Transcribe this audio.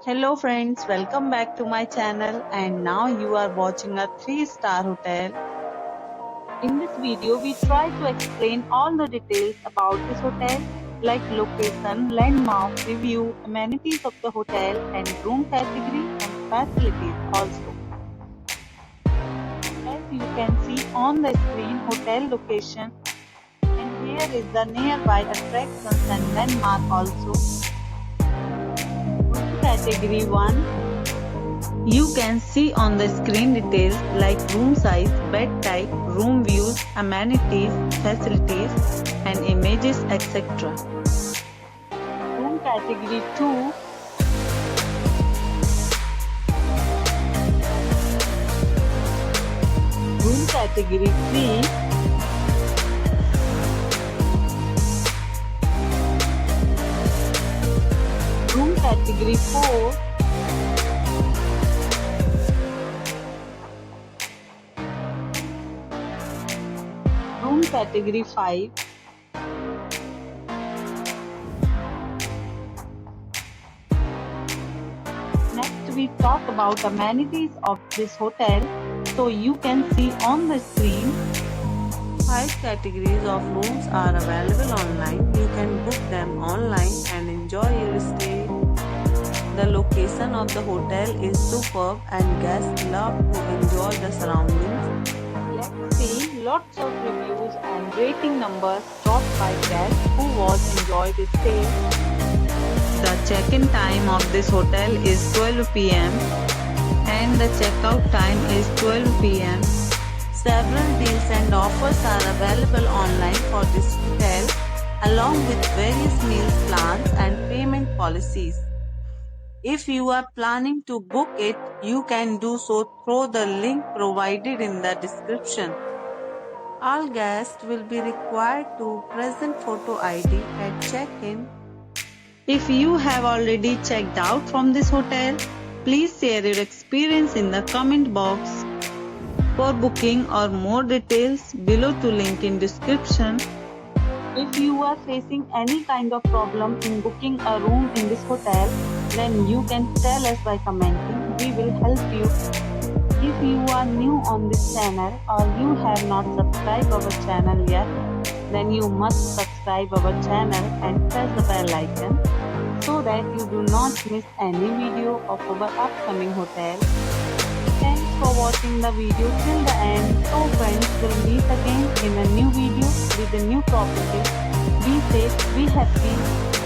Hello friends, welcome back to my channel and now you are watching a 3-star hotel. In this video, we try to explain all the details about this hotel like location, landmark, review, amenities of the hotel and room category and facilities also. As you can see on the screen, hotel location, and here is the nearby attractions and landmark also. Category 1. You can see on the screen details like room size, bed type, room views, amenities, facilities, and images, etc. Room category 2. Room category 3. Room category 4. Room category 5. Next we talk about amenities of this hotel. So you can see on the screen 5 categories of rooms are available online. You can book them online and enjoy your stay. The location of the hotel is superb and guests love to enjoy the surroundings. Let's see lots of reviews and rating numbers brought by guests who was enjoyed the stay. The check-in time of this hotel is 12 p.m. and the checkout time is 12 p.m. Several deals and offers are available online for this hotel, along with various meals plans and payment policies. If you are planning to book it, you can do so through the link provided in the description. All guests will be required to present photo ID at check-in. If you have already checked out from this hotel, please share your experience in the comment box. For booking or more details, below to link in description. If you are facing any kind of problem in booking a room in this hotel, then you can tell us by commenting. We will help you. If you are new on this channel or you have not subscribed our channel yet, then you must subscribe our channel and press the bell icon so that you do not miss any video of our upcoming hotel. Thanks for watching the video till the end. So friends, will meet again in a new video with a new property. Be safe, be happy.